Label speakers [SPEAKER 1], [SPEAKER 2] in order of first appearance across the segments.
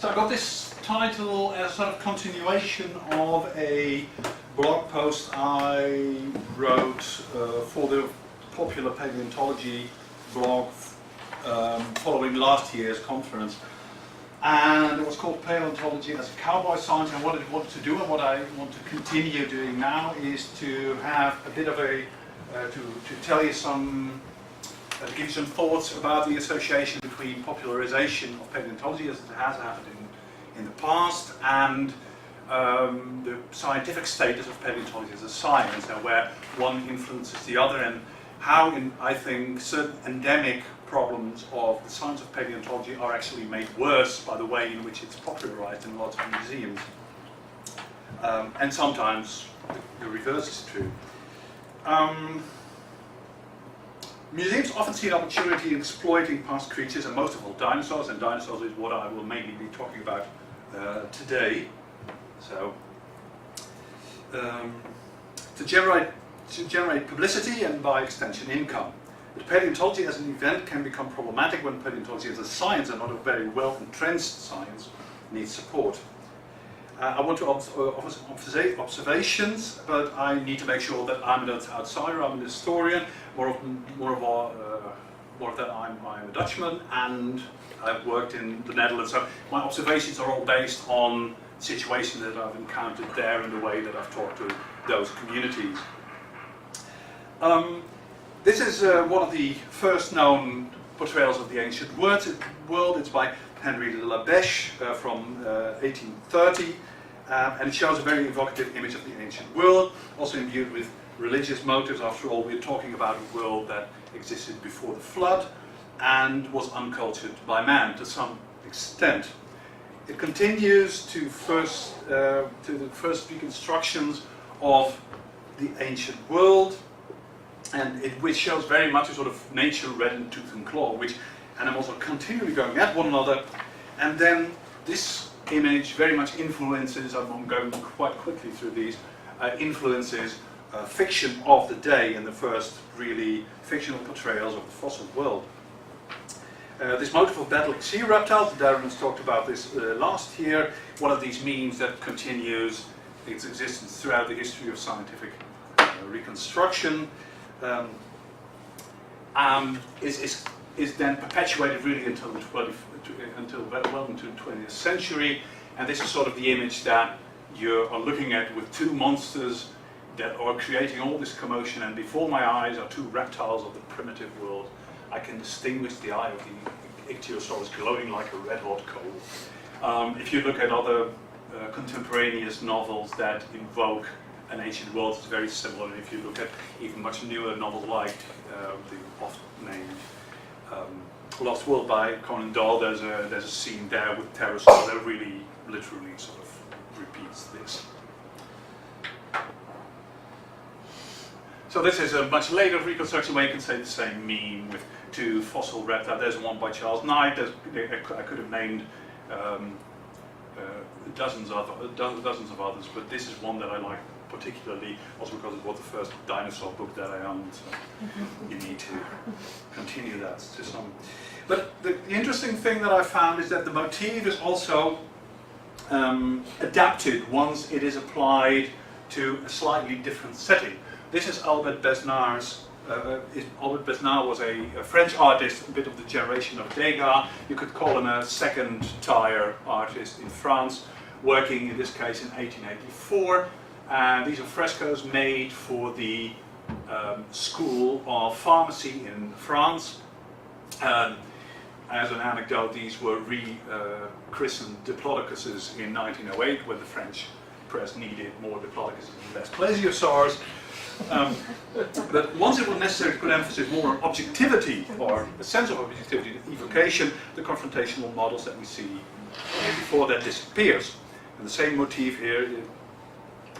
[SPEAKER 1] So I got this title as a sort of continuation of a blog post I wrote for the Popular Paleontology blog following last year's conference. And it was called Paleontology as a Cowboy Science, and what I wanted to do and what I want to continue doing now is to have a bit of a, to tell you some, to give you some thoughts about the association between popularization of paleontology as it has happened in the past and the scientific status of paleontology as a science, and where one influences the other, and how, I think, certain endemic problems of the science of paleontology are actually made worse by the way in which it's popularized in lots of museums. And sometimes the reverse is true. Museums often see an opportunity in exploiting past creatures, and most of all dinosaurs, and dinosaurs is what I will mainly be talking about today. So, to generate publicity and by extension income. But paleontology as an event can become problematic when paleontology as a science, and not a very well entrenched science, needs support. I want to offer some observations, but I need to make sure that I'm an outsider, I'm an historian, more of that I'm a Dutchman, and I've worked in the Netherlands, so my observations are all based on situations that I've encountered there and the way that I've talked to those communities. This is one of the first known portrayals of the ancient world. It's by Henry de la Beche from 1830, and it shows a very evocative image of the ancient world, also imbued with religious motives. After all, we're talking about a world that existed before the flood and was uncultured by man to some extent. It continues to the first reconstructions of the ancient world, and which shows very much a sort of nature red in tooth and claw, which animals are continually going at one another, and then this image very much influences, I'm going quite quickly through these, influences fiction of the day and the first really fictional portrayals of the fossil world. This motif of battling sea reptiles, Darren has talked about this last year, one of these memes that continues its existence throughout the history of scientific reconstruction, is then perpetuated really until well into the 20th century, and this is sort of the image that you are looking at with two monsters that are creating all this commotion, and before my eyes are two reptiles of the primitive world. I can distinguish the eye of the Ichthyosaurus glowing like a red-hot coal. If you look at other contemporaneous novels that invoke an ancient world, it's very similar. And if you look at even much newer novels like the oft-named Lost World by Conan Doyle, there's a scene there with pterosaurs that really, literally sort of repeats this. So this is a much later reconstruction where you can say the same meme with two fossil reptiles. There's one by Charles Knight. I could have named dozens of others, but this is one that I like particularly, also because it was the first dinosaur book that I owned. So you need to continue that to some. But the interesting thing that I found is that the motif is also adapted once it is applied to a slightly different setting. This is Albert Besnard's. Albert Besnard was a French artist, a bit of the generation of Degas. You could call him a second-tier artist in France, working in this case in 1884. And these are frescoes made for the School of Pharmacy in France. As an anecdote, these were re-christened Diplodocuses in 1908 when the French press needed more Diplodocuses and less plesiosaurs. But once it was necessary to put emphasis more on objectivity, or a sense of objectivity, the evocation, the confrontational models that we see before that disappears. And the same motif here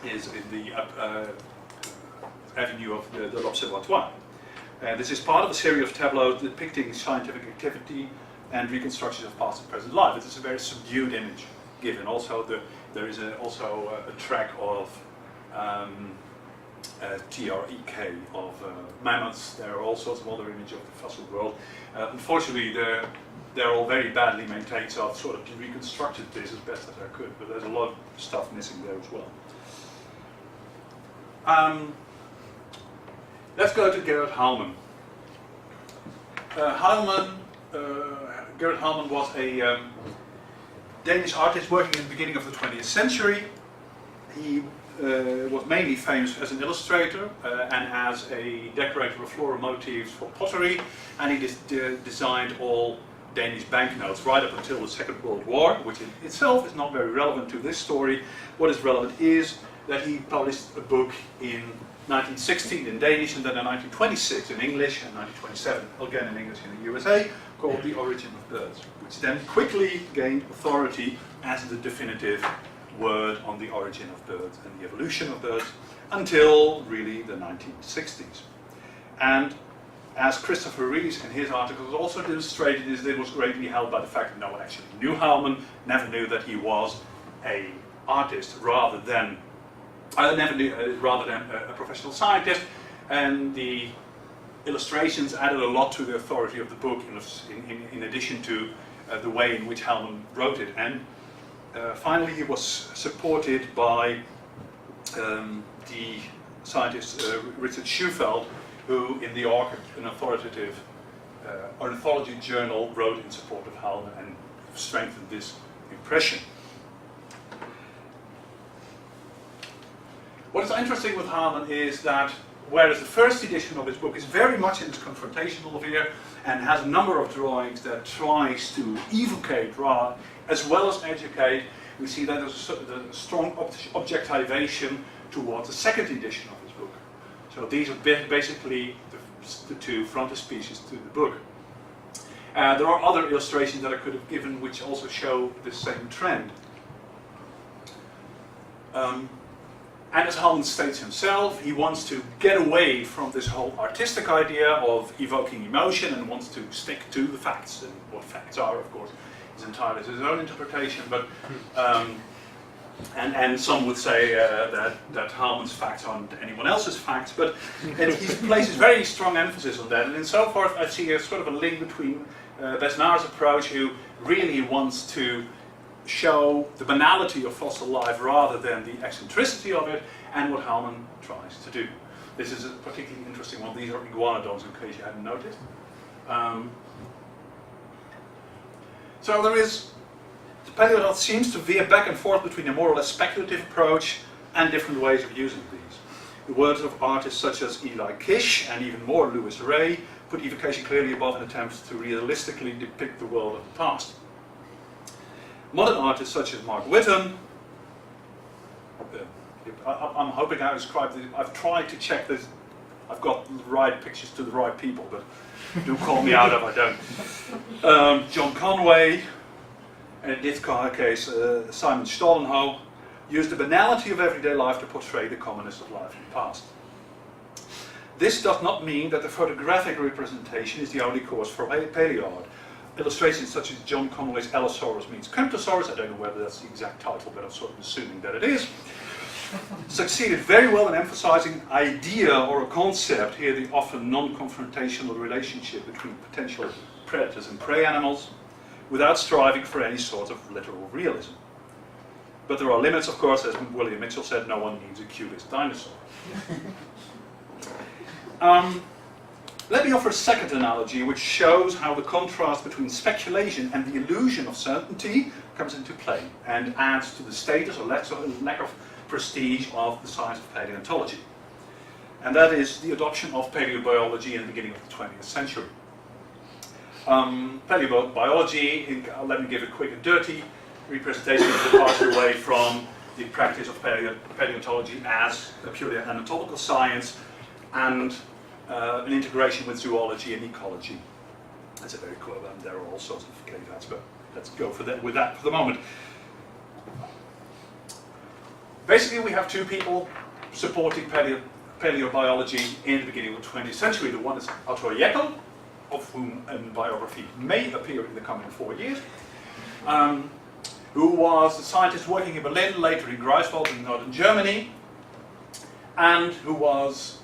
[SPEAKER 1] is in the avenue of the l'Observatoire. This is part of a series of tableaus depicting scientific activity and reconstructions of past and present life. It is a very subdued image given. Also, there is also a track of TREK of mammoths. There are all sorts of other images of the fossil world. Unfortunately, they're all very badly maintained, so I've sort of reconstructed this as best as I could, but there's a lot of stuff missing there as well. Let's go to Garrett Hulman. Garrett Hulman was a Danish artist working in the beginning of the 20th century. He was mainly famous as an illustrator and as a decorator of floral motifs for pottery, and he designed all Danish banknotes right up until the Second World War, which in itself is not very relevant to this story. What is relevant is that he published a book in 1916 in Danish, and then in 1926 in English, and 1927 again in English in the USA, called The Origin of Birds, which then quickly gained authority as the definitive word on the origin of birds and the evolution of birds until really the 1960s. And as Christopher Rees in his articles also illustrated, it was greatly helped by the fact that no one actually knew Hulman, never knew that he was an artist rather than a professional scientist, and the illustrations added a lot to the authority of the book in addition to the way in which Hulman wrote it. And finally he was supported by the scientist Richard Shufelt, who in the an authoritative ornithology journal wrote in support of Hulman and strengthened this impression. What is interesting with Hulman is that whereas the first edition of his book is very much in its confrontational sphere and has a number of drawings that tries to evocate as well as educate, we see that there's a strong objectivation towards the second edition of his book. So these are basically the two frontispieces to the book. There are other illustrations that I could have given which also show the same trend. And as Hulman states himself, he wants to get away from this whole artistic idea of evoking emotion and wants to stick to the facts. And what facts are, of course, is entirely his own interpretation. But and some would say that Hulman's facts aren't anyone else's facts. But he places very strong emphasis on that. And in so forth, I see a sort of a link between Besnard's approach, who really wants to show the banality of fossil life rather than the eccentricity of it, and what Hulman tries to do. This is a particularly interesting one. These are iguanodons, in case you hadn't noticed. So there is, the paleontologist seems to veer back and forth between a more or less speculative approach and different ways of using these. The words of artists such as Eli Kish and even more Louis Ray put evocation clearly above an attempt to realistically depict the world of the past. Modern artists such as Mark Whitten, I'm hoping I described this, I've tried to check this, I've got the right pictures to the right people, but do call me out if I don't. John Conway, and in this case Simon Stollenhoe, used the banality of everyday life to portray the commonness of life in the past. This does not mean that the photographic representation is the only course for paleo art. Illustrations such as John Conway's Allosaurus meets Camptosaurus, I don't know whether that's the exact title, but I'm sort of assuming that it is, succeeded very well in emphasizing idea or a concept, here the often non-confrontational relationship between potential predators and prey animals, without striving for any sort of literal realism. But there are limits, of course, as William Mitchell said, no one needs a cutest dinosaur. Let me offer a second analogy which shows how the contrast between speculation and the illusion of certainty comes into play and adds to the status or lack of prestige of the science of paleontology. And that is the adoption of paleobiology in the beginning of the 20th century. Paleobiology, let me give a quick and dirty representation, departed away from the practice of paleontology as a purely anatomical science and an integration with zoology and ecology. That's a very cool, and there are all sorts of caveats, but let's go with that for the moment. Basically, we have two people supporting paleobiology in the beginning of the 20th century. The one is Otto Jekyll, of whom a biography may appear in the coming 4 years, who was a scientist working in Berlin, later in Greifswald in northern Germany, and who was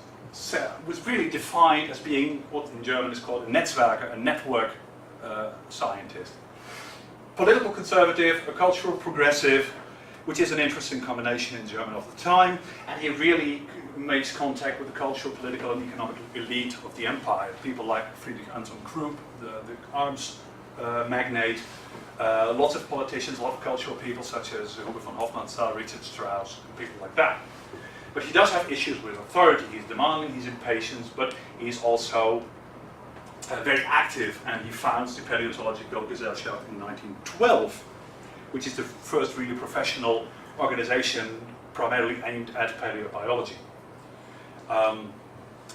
[SPEAKER 1] really defined as being what in German is called a Netzwerker, a network scientist. Political conservative, a cultural progressive, which is an interesting combination in Germany of the time, and he really makes contact with the cultural, political and economic elite of the empire. People like Friedrich Anton Krupp, the arms magnate, lots of politicians, a lot of cultural people such as Hugo von Hofmannsthal, Richard Strauss, and people like that. But he does have issues with authority. He's demanding, he's impatient, but he's also very active, and he founds the Paleontological Gesellschaft in 1912, which is the first really professional organization primarily aimed at paleobiology.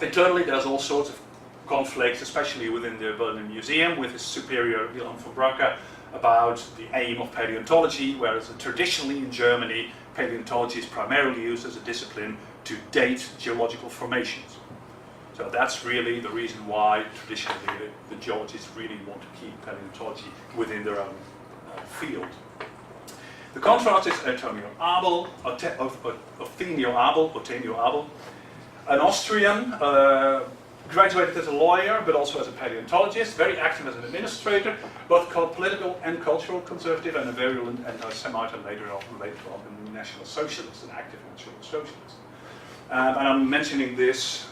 [SPEAKER 1] Internally, there's all sorts of conflicts, especially within the Berlin Museum, with his superior Wilhelm von Bracke, about the aim of paleontology, whereas traditionally in Germany, paleontology is primarily used as a discipline to date geological formations. So that's really the reason why traditionally the geologists really want to keep paleontology within their own field. The contrast is Othenio Arbol, an Austrian, graduated as a lawyer, but also as a paleontologist, very active as an administrator, both political and cultural conservative, and a virulent anti-Semite, and later on a National Socialist, an active National Socialist. And I'm mentioning this,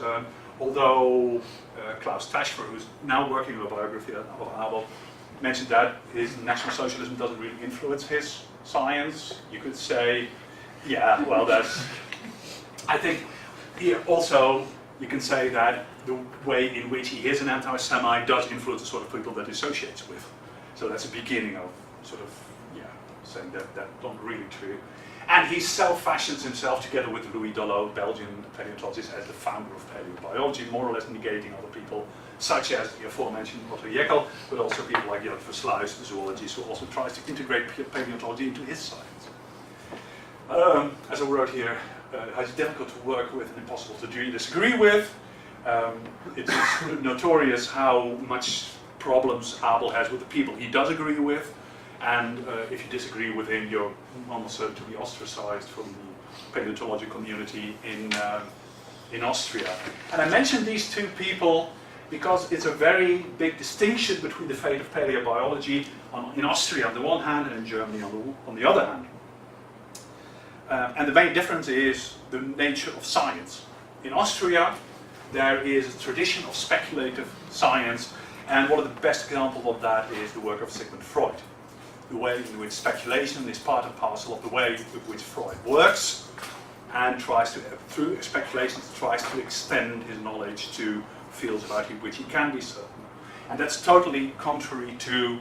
[SPEAKER 1] although Klaus Taschfer, who's now working on a biography of Arbol, mentioned that his National Socialism doesn't really influence his science. You could say, yeah, well, that's... I think here also you can say that the way in which he is an anti-Semite does influence the sort of people that he associates with. So that's the beginning of sort of, yeah, saying that that's not really true. And he self-fashions himself together with Louis Dollo, Belgian paleontologist, as the founder of paleobiology, more or less negating other people, such as the aforementioned Otto Jekyll, but also people like Jan Versluys, the zoologist, who also tries to integrate paleontology into his science. As I wrote here, it's difficult to work with and impossible to disagree with. It's notorious how much problems Arbol has with the people he does agree with, and if you disagree with him, you're almost certain to be ostracized from the paleontology community in Austria. And I mentioned these two people because it's a very big distinction between the fate of paleobiology in Austria on the one hand and in Germany on the other hand. And the main difference is the nature of science. In Austria, there is a tradition of speculative science, and one of the best examples of that is the work of Sigmund Freud. The way in which speculation is part and parcel of the way in which Freud works, and tries to, through speculation, tries to extend his knowledge to fields about which he can be certain. And that's totally contrary to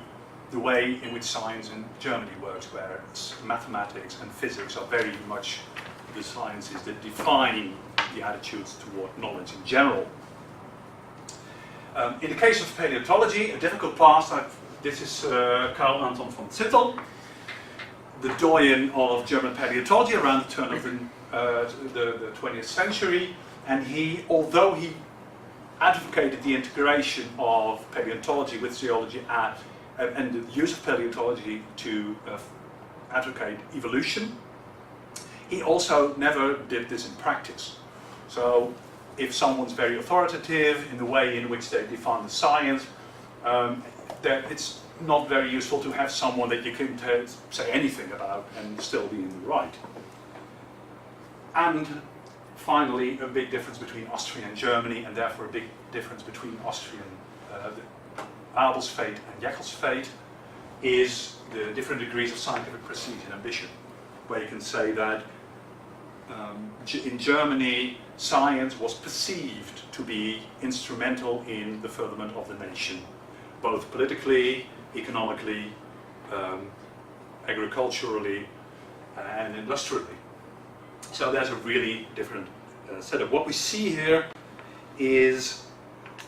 [SPEAKER 1] the way in which science in Germany works, where mathematics and physics are very much the sciences that define the attitudes toward knowledge in general. In the case of paleontology, a difficult past, this is Carl Anton von Zittel, the doyen of German paleontology around the turn of the 20th century, and he, although he advocated the integration of paleontology with geology and the use of paleontology to advocate evolution, he also never did this in practice. So if someone's very authoritative in the way in which they define the science, it's not very useful to have someone that you can say anything about and still be in the right. And finally, a big difference between Austria and Germany, and therefore a big difference between Arbel's fate and Jekyll's fate, is the different degrees of scientific prestige and ambition, where you can say that in Germany, science was perceived to be instrumental in the furtherment of the nation, both politically, economically, agriculturally, and industrially. So there's a really different setup. What we see here is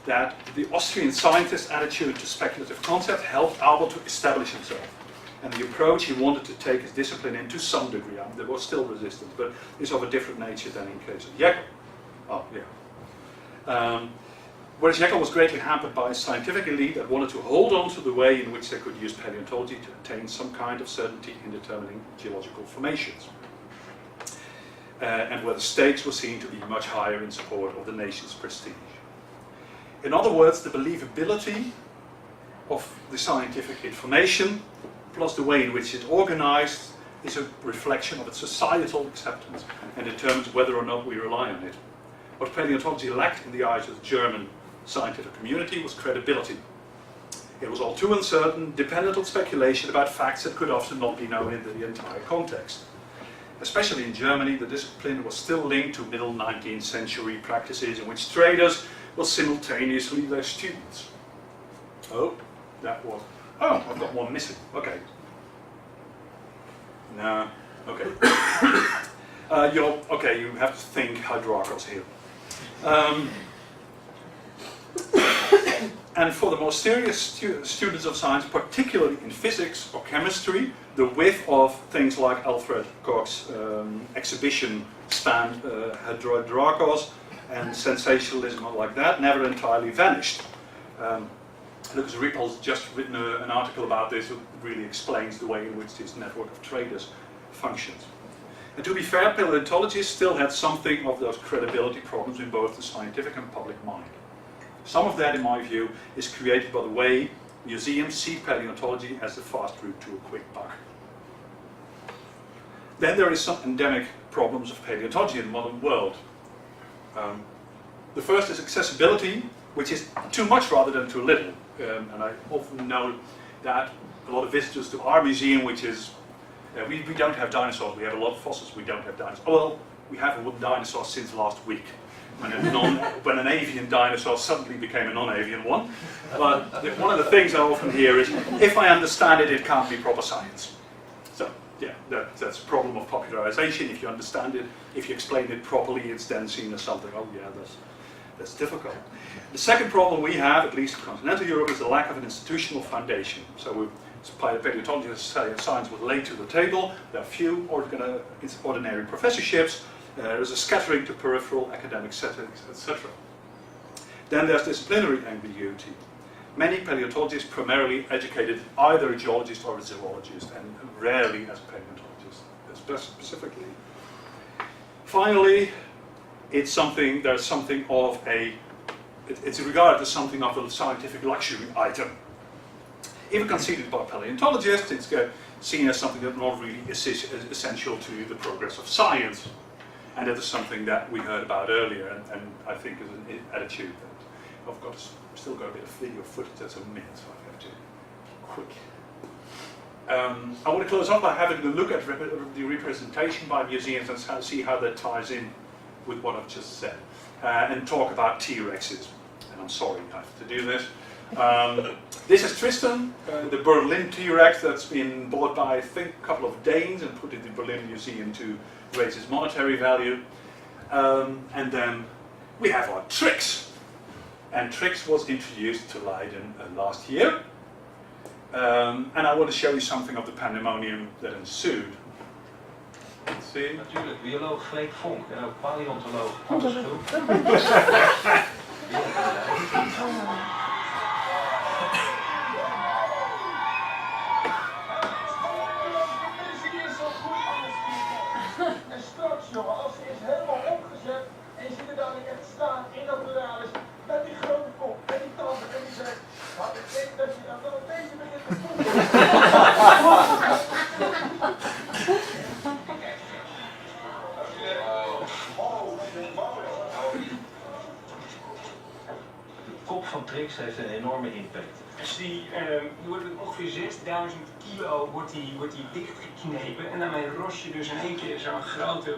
[SPEAKER 1] that the Austrian scientist's attitude to speculative concept helped Arbol to establish himself. And the approach he wanted to take his discipline in to some degree. There was still resistance, but it's of a different nature than in case of Jekyll. Oh, yeah. Whereas Jekyll was greatly hampered by a scientific elite that wanted to hold on to the way in which they could use paleontology to attain some kind of certainty in determining geological formations. And where the stakes were seen to be much higher in support of the nation's prestige. In other words, the believability of the scientific information, plus the way in which it's organized, is a reflection of its societal acceptance and determines whether or not we rely on it. What paleontology lacked in the eyes of the German scientific community was credibility. It was all too uncertain, dependent on speculation about facts that could often not be known in the entire context. Especially in Germany, the discipline was still linked to middle 19th century practices in which traders will simultaneously their students. Oh, that was... Oh, I've got one missing. Okay. No. Okay. You have to think Hydrarchus here. And for the most serious students of science, particularly in physics or chemistry, the width of things like Alfred Koch's exhibition stand Hydrarchus and sensationalism like that never entirely vanished. Lucas Rippel's just written an article about this that really explains the way in which this network of traders functions. And to be fair, paleontologists still had something of those credibility problems in both the scientific and public mind. Some of that, in my view, is created by the way museums see paleontology as the fast route to a quick buck. Then there is some endemic problems of paleontology in the modern world. The first is accessibility, which is too much rather than too little. And I often know that a lot of visitors to our museum, which is, we don't have dinosaurs, we have a lot of fossils, we don't have dinosaurs. Well, we have a dinosaur since last week, when an avian dinosaur suddenly became a non-avian one. But one of the things I often hear is, if I understand it, it can't be proper science. So, yeah, that's a problem of popularization. If you understand it, if you explain it properly, it's then seen as something, oh yeah, that's difficult. The second problem we have, at least in continental Europe, is the lack of an institutional foundation. So paleontology science was laid to the table. There are few ordinary professorships. There's a scattering to peripheral academic settings, etc. Then there's disciplinary ambiguity. Many paleontologists primarily educated either a geologist or a zoologist, and rarely as a paleontologist, specifically. Finally, it's regarded as something of a scientific luxury item. Even conceded by paleontologists, it's seen as something that's not really essential to the progress of science. And that is something that we heard about earlier, and I think is an attitude that I've still got a bit of video footage that's a minute, so I have to be quick. I want to close off by having a look at the representation by museums and see how that ties in with what I've just said, and talk about T-Rexes. And I'm sorry I have to do this. This is Tristan, the Berlin T-Rex that's been bought by, I think, a couple of Danes and put in the Berlin Museum to raise its monetary value. And then we have our Trix. And Trix was introduced to Leiden last year. And I want to show you something of the pandemonium that ensued. Let's see.
[SPEAKER 2] Natuurlijk, bioloog Freek Vonk en ook paleontoloog Hans Schulp.
[SPEAKER 3] En straks, jongen, als ze is helemaal opgezet en je ziet er dadelijk echt staan in dat pluralis met die grote kop en die tanden en die zegt, maar ik denk dat je dan wel een beetje begint te
[SPEAKER 2] De kop van Trix heeft een enorme impact.
[SPEAKER 4] Dus die wordt met ongeveer 6000 kilo wordt die dichtgeknepen en daarmee ros je dus in één keer zo'n grote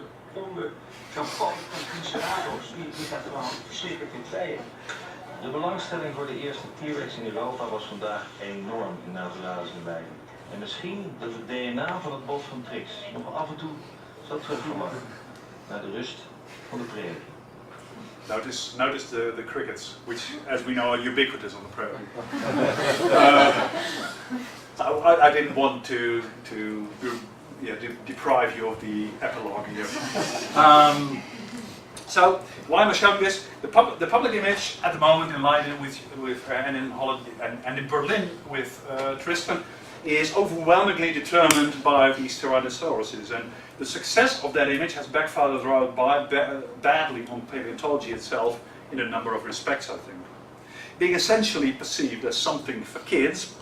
[SPEAKER 4] zo'n pan van Triceratops, die gaat gewoon versnipperd in tweeën.
[SPEAKER 2] De belangstelling voor de eerste T-Rex in Europa was vandaag enorm in Naturalis in Leiden. En misschien dat het DNA van het bot van Trix nog af en toe zal terugverwachten naar de rust van de prairie.
[SPEAKER 1] Notice the crickets, which, as we know, are ubiquitous on the prairie. I didn't want to deprive you of the epilogue here. So, why am I showing this? The public image at the moment in Leiden and in Holland and in Berlin with Tristan is overwhelmingly determined by these Tyrannosauruses, and the success of that image has backfired rather badly on paleontology itself in a number of respects, I think. being essentially perceived as something for kids,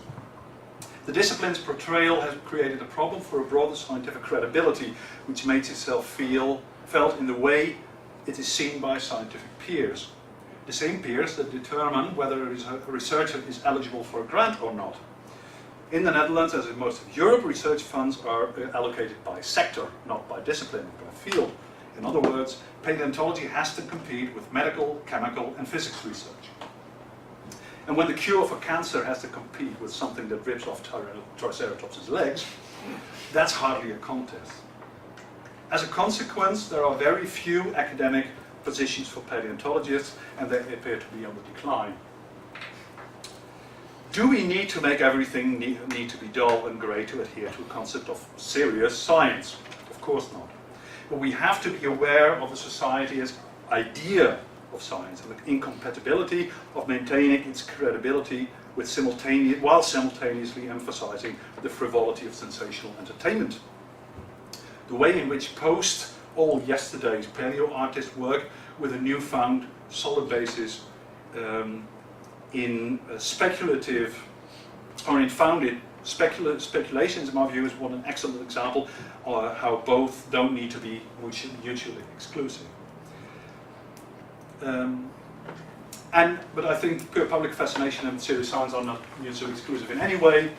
[SPEAKER 1] the discipline's portrayal has created a problem for a broader scientific credibility, which makes itself felt in the way it is seen by scientific peers. The same peers that determine whether a researcher is eligible for a grant or not. In the Netherlands, as in most of Europe, research funds are allocated by sector, not by discipline, by field. In other words, paleontology has to compete with medical, chemical and physics research. And when the cure for cancer has to compete with something that rips off Triceratops' legs, that's hardly a contest. As a consequence, there are very few academic positions for paleontologists, and they appear to be on the decline. Do we need to make everything need to be dull and grey to adhere to a concept of serious science? Of course not. But we have to be aware of the society's idea of science and the incompatibility of maintaining its credibility with while simultaneously emphasizing the frivolity of sensational entertainment. The way in which all yesterday's paleo artists work with a newfound solid basis in speculative or in founded speculations, in my view, is an excellent example of how both don't need to be mutually exclusive. But I think pure public fascination and serious science are not mutually exclusive in any way.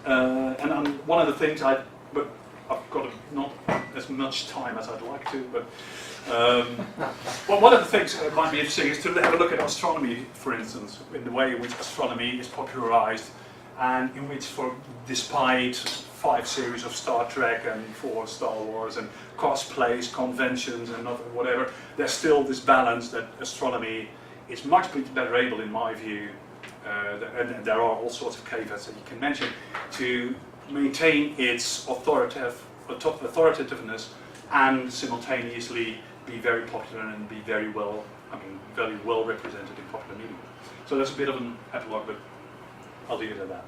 [SPEAKER 1] And one of the things I've got not as much time as I'd like to, but well, one of the things that might be interesting is to have a look at astronomy, for instance, in the way in which astronomy is popularized, and in which, despite 5 series of Star Trek and 4 Star Wars and cosplays, conventions, and whatever, there's still this balance that astronomy is much better able, in my view, and there are all sorts of caveats that you can mention, to maintain its authoritativeness and simultaneously be very popular and be very well represented in popular media. So that's a bit of an epilogue, but I'll leave it at that.